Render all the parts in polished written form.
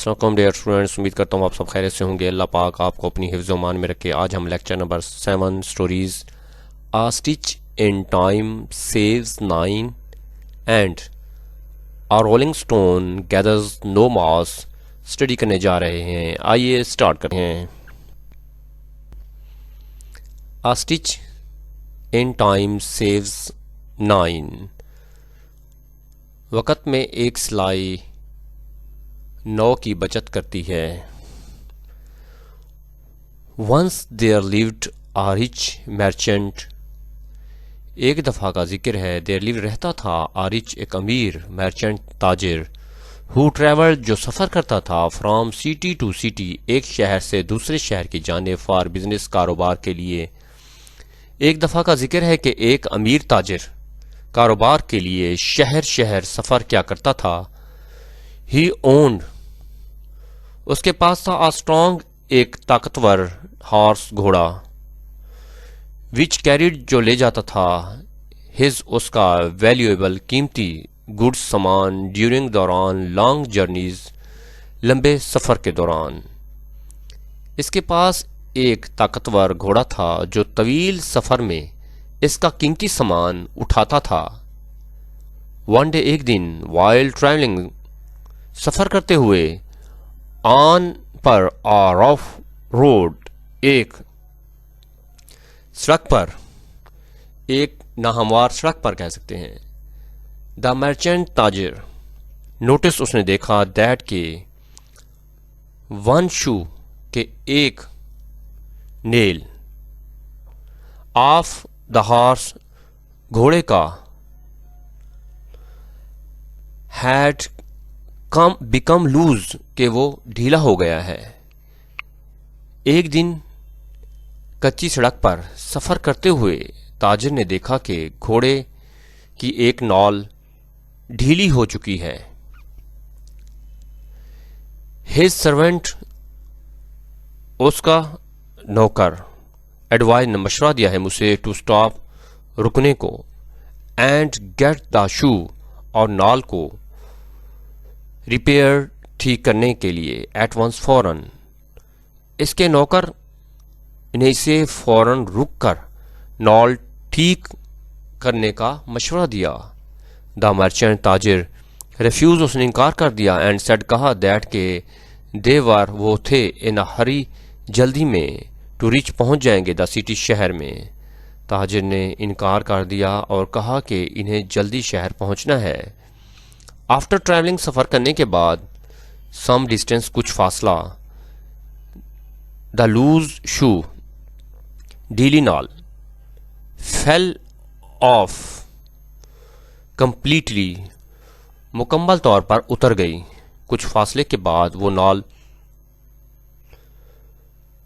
अस्सलाम dear students, उम्मीद करता हूँ आप सब खैरियत से होंगे। अल्लाह पाक आपको अपनी हिफ्ज़ मान में रखे। आज हम lecture number 7 stories a stitch in time saves 9 and a rolling stone gathers no moss study करने जा रहे हैं। आइए स्टार्ट करते हैं। A stitch in time saves 9। वक़्त में एक सिलाई 9 की बचत करती है। Once there lived a rich merchant, एक दफ़ा का जिक्र है। देयर लिव रहता था, आ रिच एक अमीर, मर्चेंट ताजिर, हु ट्रेवल जो सफ़र करता था, फ्रॉम सिटी टू सिटी एक शहर से दूसरे शहर की जाने, फॉर बिजनेस कारोबार के लिए। एक दफ़ा का जिक्र है कि एक अमीर ताजिर कारोबार के लिए शहर शहर सफ़र क्या करता था। ही ओन्ड, उसके पास था, आ स्ट्रॉन्ग एक ताकतवर, हॉर्स घोड़ा, विच कैरिड जो ले जाता था, हिज उसका, वैल्यूएबल कीमती, गुड्स सामान, ड्यूरिंग दौरान, लॉन्ग जर्नीज लंबे सफ़र के दौरान। इसके पास एक ताकतवर घोड़ा था जो तवील सफ़र में इसका कीमती सामान उठाता था। वन डे एक दिन, वाइल ट्रैवलिंग सफ़र करते हुए, ऑन पर, आ रफ रोड एक सड़क पर, एक नाहमवार सड़क पर कह सकते हैं। द मर्चेंट ताजिर, नोटिस उसने देखा, दैट के वन शू के एक नेल, ऑफ द हॉर्स घोड़े का, हैड कम बिकम लूज के वो ढीला हो गया है। एक दिन कच्ची सड़क पर सफर करते हुए ताजिर ने देखा कि घोड़े की एक नॉल ढीली हो चुकी है। हिज सर्वेंट, उसका नौकर, एडवाइज ने मशवरा दिया है मुझे, टू स्टॉप रुकने को, एंड गेट द शू और नॉल को रिपेयर ठीक करने के लिए, एट वंस फौरन। इसके नौकर ने इसे फौरन रुक कर नॉल ठीक करने का मशवरा दिया। द मर्चेंट ताजिर रिफ्यूज, उसने इनकार कर दिया, एंड सेड कहा, दैट के देवर वो थे, इन अ हरी जल्दी में, टू रिच पहुंच जाएंगे, द सिटी शहर में। ताजिर ने इनकार कर दिया और कहा कि इन्हें जल्दी शहर पहुंचना है। आफ्टर ट्रैवलिंग सफ़र करने के बाद, सम डिस्टेंस कुछ फासला, द लूज शू ढीली नॉल, फेल ऑफ कंप्लीटली मुकम्मल तौर पर उतर गई। कुछ फासले के बाद वो नॉल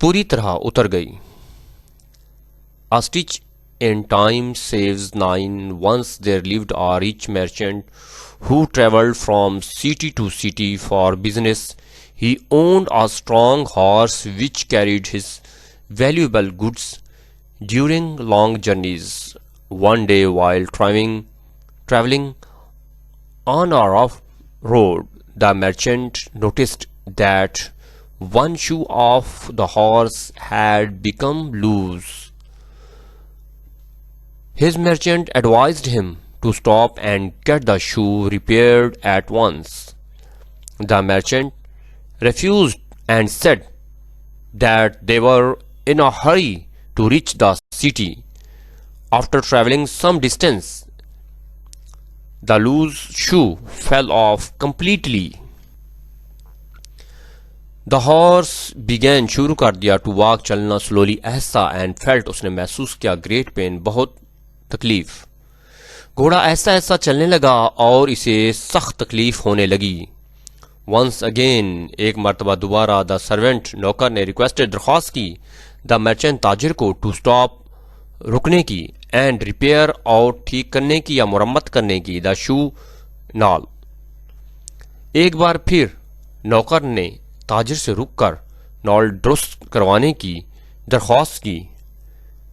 पूरी तरह उतर गई। A stitch in time saves 9. Once there lived a rich merchant who travelled from city to city for business. He owned a strong horse which carried his valuable goods during long journeys. One day while travelling on a rough road, the merchant noticed that one shoe of the horse had become loose. His merchant advised him to stop and get the shoe repaired at once. The merchant refused and said that they were in a hurry to reach the city. After traveling some distance, the loose shoe fell off completely. The horse began, शुरू कर दिया, to walk चलना, slowly ऐसा, and felt उसने महसूस किया, great pain बहुत तकलीफ। घोड़ा ऐसा ऐसा चलने लगा और इसे सख्त तकलीफ होने लगी। वंस अगेन, एक मरतबा दोबारा, द सर्वेंट नौकर ने रिक्वेस्टेड दरख्वास्त की, द मर्चेंट ताजिर को, टू स्टॉप रुकने की, एंड रिपेयर और ठीक करने की या मुरम्मत करने की, द शू नॉल। एक बार फिर नौकर ने ताजिर से रुककर नॉल दुरुस्त करवाने की दरख्वास्त की।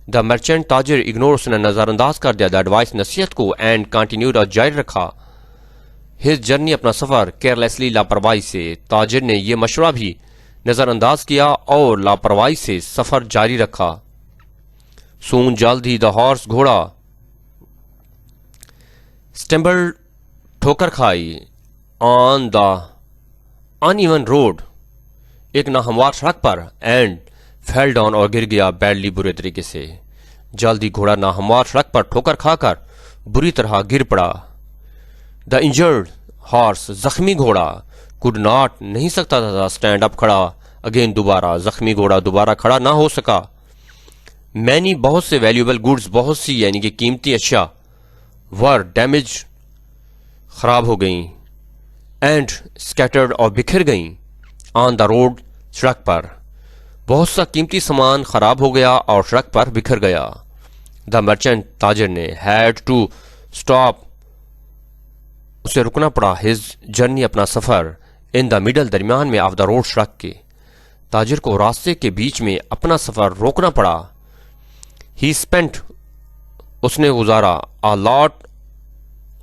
द मर्चेंट ताजिर इग्नोर, उसने नज़रअंदाज कर दिया द एडवाइस नसीहत को, एंड कंटिन्यूड और जारी रखा, हिज जर्नी अपना सफर केयरलेसली लापरवाही से। ताजिर ने यह मशवरा भी नजरअंदाज किया और लापरवाही से सफर जारी रखा। सून जल्द ही द हॉर्स घोड़ा स्टम्बल्ड ठोकर खाई ऑन द अनइवन रोड एक नाहमवार सड़क पर एंड फेल डाउन और गिर गया बैडली बुरे तरीके से। जल्द ही घोड़ा नाहमवार सड़क पर ठोकर खाकर बुरी तरह गिर पड़ा। द इंजर्ड हॉर्स जख्मी घोड़ा कुड नॉट नहीं सकता था स्टैंड अप खड़ा अगेन दोबारा। जख्मी घोड़ा दोबारा खड़ा ना हो सका। मैनी बहुत से वैल्यूएबल गुड्स बहुत सी यानी कि कीमती अशिया वर डैमेज खराब हो गई एंड स्कैटर्ड और बिखर गई ऑन द रोड सड़क पर। बहुत सा कीमती सामान खराब हो गया और सड़क पर बिखर गया। द मर्चेंट ताजिर ने हैड टू स्टॉप उसे रुकना पड़ा हिज जर्नी अपना सफर इन द मिडल दरमियान में ऑफ द रोड सड़क के। ताजिर को रास्ते के बीच में अपना सफर रोकना पड़ा। ही स्पेंट उसने गुजारा अ लॉट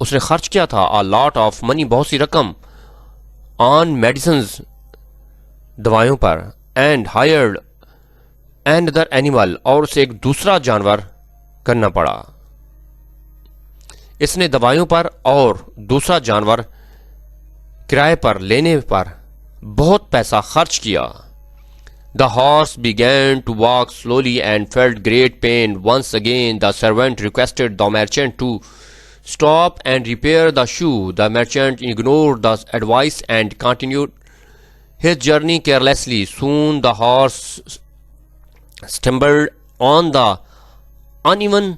उसने खर्च किया था अ लॉट ऑफ मनी बहुत सी रकम ऑन मेडिसिन्स दवाइयों पर and hired and other animal और उसे एक दूसरा जानवर करना पड़ा। इसने दवाइयों पर और दूसरा जानवर किराए पर लेने पर बहुत पैसा खर्च किया। The horse began to walk slowly and felt great pain. Once again the servant requested the merchant to stop and repair the shoe. The merchant ignored the advice and continued his journey carelessly. Soon the horse stumbled on the uneven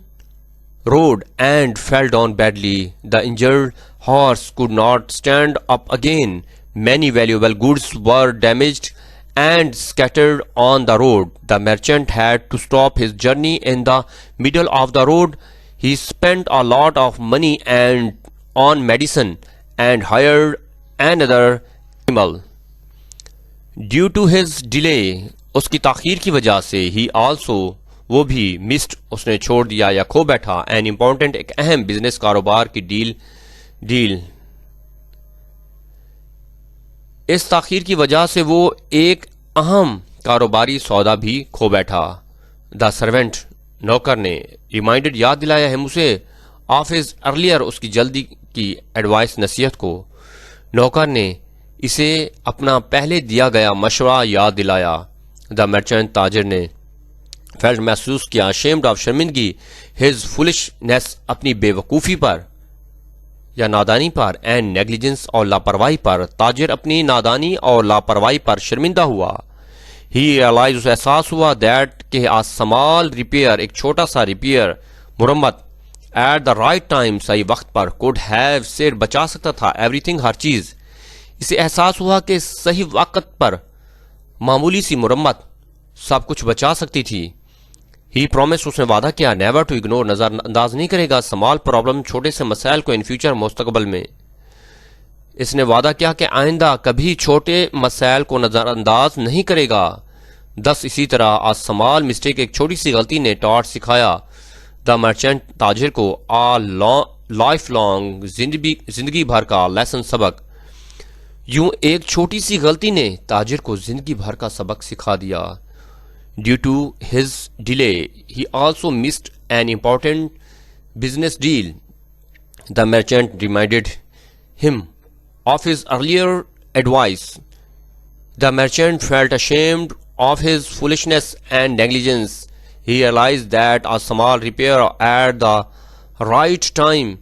road and fell down badly. The injured horse could not stand up again. Many valuable goods were damaged and scattered on the road. The merchant had to stop his journey in the middle of the road. He spent a lot of money and on medicine and hired another animal. Due to his delay, उसकी ताखीर की वजह से he also वो भी missed उसने छोड़ दिया या खो बैठा an important एक अहम बिजनेस कारोबार की डील। इस ताखीर की वजह से वो एक अहम कारोबारी सौदा भी खो बैठा। द सर्वेंट नौकर ने रिमाइंडेड याद दिलाया है मुझे ऑफ हिज अर्लियर उसकी जल्दी की एडवाइस नसीहत को। नौकर ने इसे अपना पहले दिया गया मशवरा याद दिलाया। द मर्चेंट ताजिर ने फेल्ट महसूस किया अशेम्ड ऑफ शर्मिंदगी हिज फुलिशनेस अपनी बेवकूफ़ी पर या नादानी पर एंड नेग्लिजेंस और लापरवाही पर। ताजिर अपनी नादानी और लापरवाही पर शर्मिंदा हुआ। ही रियलाइज उसे एहसास हुआ दैट कि आ स्मॉल रिपेयर एक छोटा सा रिपेयर मुरम्मत एट द राइट टाइम सही वक्त पर कुड हैव सेव बचा सकता था एवरीथिंग हर चीज। इसे एहसास हुआ कि सही वक्त पर मामूली सी मुरम्मत सब कुछ बचा सकती थी। ही प्रॉमिस उसने वादा किया नेवर टू इग्नोर नजरअंदाज नहीं करेगा स्मॉल प्रॉब्लम छोटे से मसाइल को इन फ्यूचर मुस्तकबल में। इसने वादा किया कि आइंदा कभी छोटे मसाइल को नजरअंदाज नहीं करेगा। दस इसी तरह आ स्मॉल मिस्टेक एक छोटी सी गलती ने टॉट सिखाया द मर्चेंट ताजिर को आ लाइफ लॉन्ग जिंदगी भर का लेसन सबक। यूं एक छोटी सी गलती ने ताजिर को जिंदगी भर का सबक सिखा दिया। Due to his delay, he also missed an important business deal. The merchant reminded him of his earlier advice. The merchant felt ashamed of his foolishness and negligence. He realized that a small repair at the right time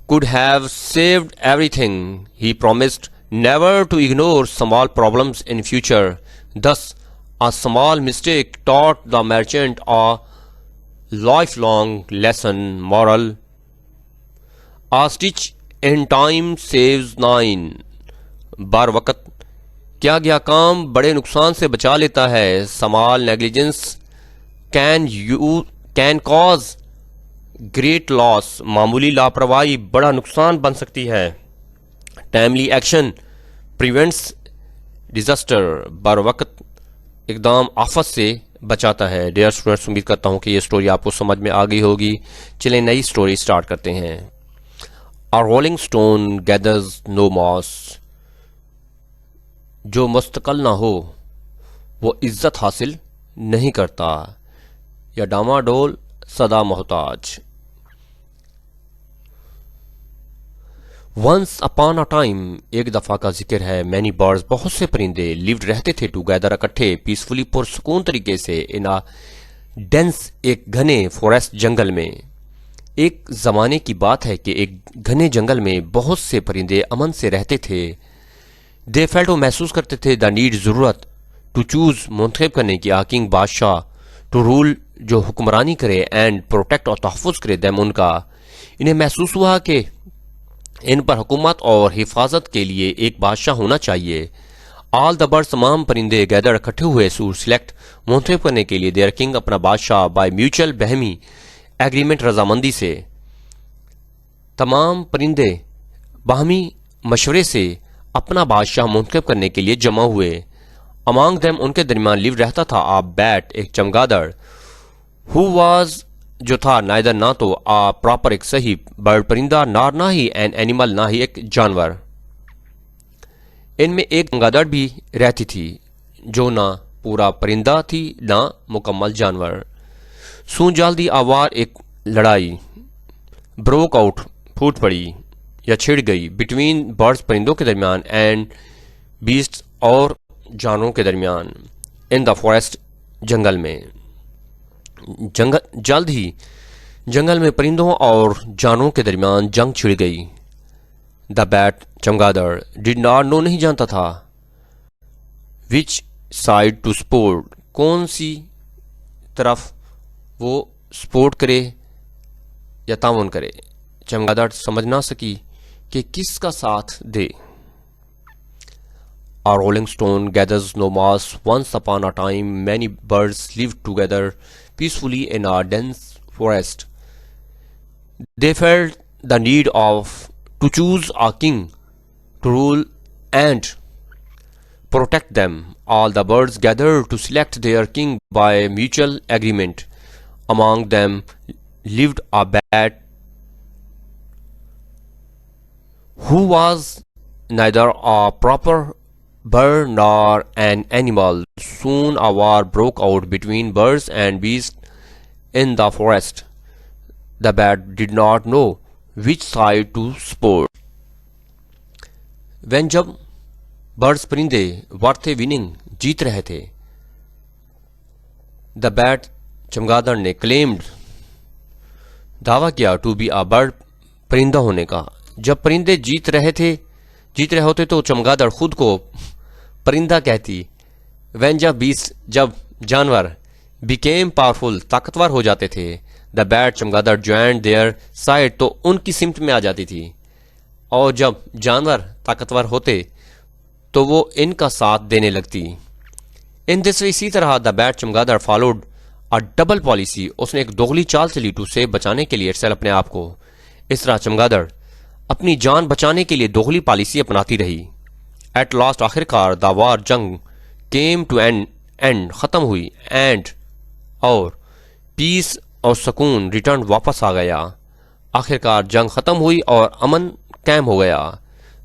could have saved everything. He promised never to ignore small problems in future. Thus, a small mistake taught the merchant a lifelong lesson. Moral: a stitch in time saves nine. बर वक़्त क्या गया काम बड़े नुकसान से बचा लेता है। Small negligence can cause great loss. मामूली लापरवाही बड़ा नुकसान बन सकती है। Timely action prevents disaster. बर वक़्त इकदाम आफत से बचाता है। डियर स्टूडेंट्स, उम्मीद करता हूँ कि ये स्टोरी आपको समझ में आ गई होगी। चलें नई स्टोरी स्टार्ट करते हैं। A rolling stone gathers no moss. जो मुस्तकल ना हो वो इज्जत हासिल नहीं करता, या डामाडोल सदा मोहताज। वंस अपॉन अ टाइम, एक दफा का जिक्र है, मैनी बर्ड्स, बहुत से परिंदे, लिव्ड रहते थे, टुगेदर इकट्ठे, पीसफुली पुरसकून तरीके से, इन अ डेंस, एक घने फॉरेस्ट, जंगल में। एक जमाने की बात है कि एक घने जंगल में बहुत से परिंदे अमन से रहते थे। दे फेल्ट, वो महसूस करते थे, द नीड, जरूरत, टू चूज, मुंतखब करने की, आ किंग, बादशाह, टू रूल, जो हुक्मरानी करे, एंड प्रोटेक्ट, और तहफ़्फ़ुज़ करे, देम, उनका। इन्हें महसूस हुआ कि इन पर हुकूमत और हिफाजत के लिए एक बादशाह होना चाहिए। ऑल द बर्ड्स, तमाम परिंदे, गैदर, इकट्ठे हुए, टू सिलेक्ट, मुंतखब करने के लिए, देयर किंग, अपना बादशाह, बाय म्यूचुअल, बहमी एग्रीमेंट, रजामंदी से। तमाम परिंदे बाहमी मशवरे से अपना बादशाह मुंतखब करने के लिए जमा हुए। अमांग देम, उनके दरमियान, लिव, रहता था, आ बैट, एक चमगादड़, हु वाज, जो था, नाइदर, ना तो, आ प्रॉपर, एक सही बर्ड, परिंदा, नार, ना ही, एन एनिमल, ना ही एक जानवर। इनमें एक चमगादड़ भी रहती थी जो ना पूरा परिंदा थी ना मुकम्मल जानवर। सून जल्दी आवार, एक लड़ाई, ब्रोक आउट, फूट पड़ी या छिड़ गई, बिटवीन बर्ड्स, परिंदों के दरमियान, एंड बीस्ट, और जानवरों के दरमियान, इन द फॉरेस्ट, जंगल में। जल्द ही जंगल में परिंदों और जानवरों के दरमियान जंग छिड़ गई। द बैट, चमगादड़, डिड नॉट नो, नहीं जानता था, विच साइड टू सपोर्ट, कौन सी तरफ वो सपोर्ट करे या ताउन करे। चमगादड़ समझ ना सकी कि किसका साथ दे। A rolling stone gathers no moss. Once upon a time, many birds lived together peacefully in a dense forest. They felt the need of to choose a king to rule and protect them. All the birds gathered to select their king by mutual agreement. Among them lived a bat who was neither a proper bird nor an animal. Soon a war broke out between birds and beasts in the forest. The bat did not know which side to support. When, जब birds, परिंदे, वर थे, winning, जीत रहे थे, the bat, चमगादड़ ने, claimed, दावा किया, to be uh bird, परिंदा होने का। जब परिंदे जीत रहे होते तो चमगादड़ खुद को परिंदा कहती। वैन, जब जानवर, बिकेम पावरफुल, ताकतवर हो जाते थे, द बैट, चमगादड़, ज्वाइंड देयर साइड, तो उनकी सिमत में आ जाती थी। और जब जानवर ताकतवर होते तो वो इनका साथ देने लगती। इन दिस वे, इसी तरह, द बैट, चमगादड़, फॉलोड अ डबल पॉलिसी, उसने एक दोगली चाल चली, टू से, बचाने के लिए, इटसेल्फ, अपने आप को। इस तरह चमगादड़ अपनी जान बचाने के लिए दोगली पॉलिसी अपनाती रही। एट लास्ट, आखिरकार, द वार, जंग, केम टू एंड, खत्म हुई, एंड, और पीस और सुकून, रिटर्न, वापस आ गया। आखिरकार जंग खत्म हुई और अमन कायम हो गया।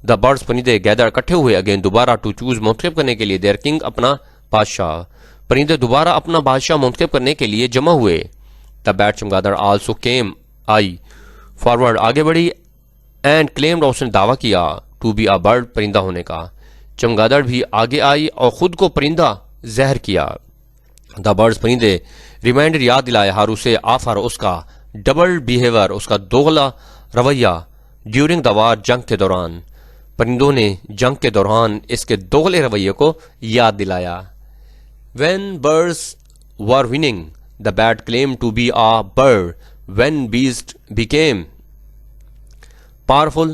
द बर्ड्स, परिंदे, गैदर, इकट्ठे हुए, अगेन, दोबारा, टू चूज, मुंतखब करने के लिए, देयर किंग, अपना बादशाह। परिंदे दोबारा अपना बादशाह मुंतखब करने के लिए जमा हुए। द बैट, चमगादड़, आल्सो केम, आई, फॉरवर्ड, आगे बढ़ी, एंड क्लेम्ड, उसने दावा किया, टू बी आ बर्ड, परिंदा होने का। चमगादड़ भी आगे आई और खुद को परिंदा जहर किया। द बर्ड्स, परिंदे, रिमाइंडर, याद दिलाए, हार, उसे, आफर, उसका डबल बिहेवियर, उसका दोगला रवैया, ड्यूरिंग द वार, जंग के दौरान। परिंदों ने जंग के दौरान इसके दोगले रवैये को याद दिलाया। When birds were winning, the bat claimed to be a bird. When beasts became powerful,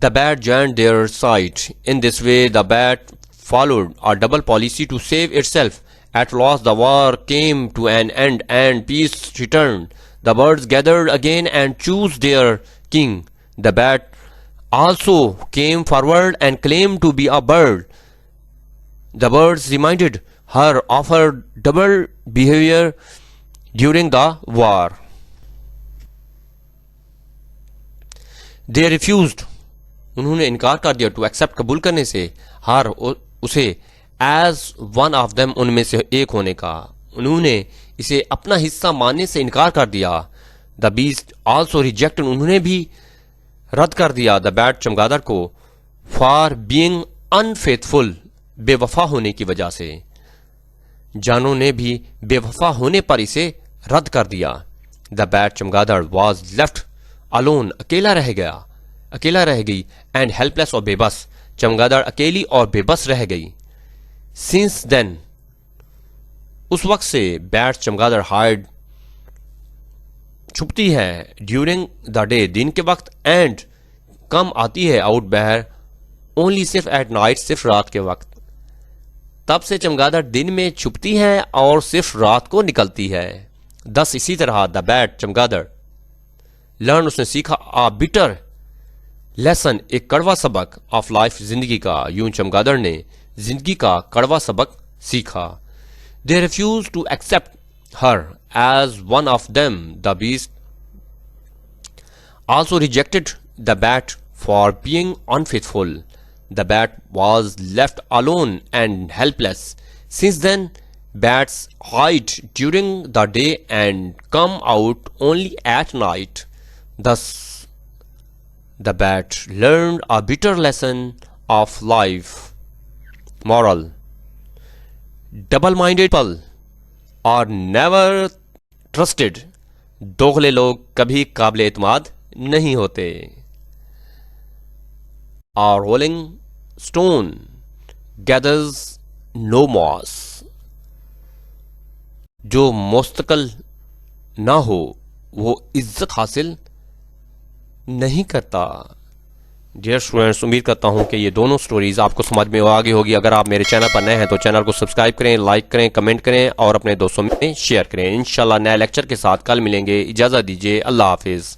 the bat joined their side. In this way, the bat followed a double policy to save itself. At last, the war came to an end and peace returned. The birds gathered again and chose their king. The bat also came forward and claimed to be a bird. The birds reminded her of her double behavior during the war. They refused, उन्होंने इनकार कर दिया, to accept, कबूल करने से, हर, उसे, as one of them, उनमें से एक होने का, उन्होंने इसे अपना हिस्सा मानने से इनकार कर दिया। द बीस्ट ऑल्सो रिजेक्टेड, उन्होंने भी रद्द कर दिया द बैट, चमगादड़ को, फॉर बीइंग अनफेथफुल, बेवफा होने की वजह से। जानों ने भी बेवफा होने पर इसे रद्द कर दिया। द बैट, चमगादड़, वॉज लेफ्ट अलोन, अकेला रह गया, अकेला रह गई, एंड हेल्पलेस, और बेबस, चमगादड़ अकेली और बेबस रह गई। सिंस देन, उस वक्त से, बैट, चमगादड़, हाइड, छुपती है, ड्यूरिंग द डे, दिन के वक्त, एंड कम आती है, आउट, बाहर, ओनली, सिर्फ, एट नाइट, सिर्फ रात के वक्त। तब से चमगादड़ दिन में छुपती है और सिर्फ रात को निकलती है। दस, इसी तरह, द बैट, चमगादड़, लर्न, उसने सीखा, आ बिटर लेसन, एक कड़वा सबक, ऑफ लाइफ, जिंदगी का, यूं चमगादड़ ने जिंदगी का कड़वा सबक सीखा। They refuse to accept her as one of them, the beast also rejected the bat for being unfaithful. The bat was left alone and helpless. Since then, bats hide during the day and come out only at night. Thus, the bat learned a bitter lesson of life. Moral: double-minded people are never trusted. दोगले लोग कभी काबिल एतमाद नहीं होते। A rolling stone gathers no moss. जो मुस्तकिल ना हो वो इज्जत हासिल नहीं करता। डियर स्टूडेंट्स, उम्मीद करता हूं कि ये दोनों स्टोरीज आपको समझ में आ गई होगी। अगर आप मेरे चैनल पर नए हैं तो चैनल को सब्सक्राइब करें, लाइक करें, कमेंट करें और अपने दोस्तों में शेयर करें। इंशाल्लाह नए लेक्चर के साथ कल मिलेंगे। इजाज़त दीजिए, अल्लाह हाफिज़।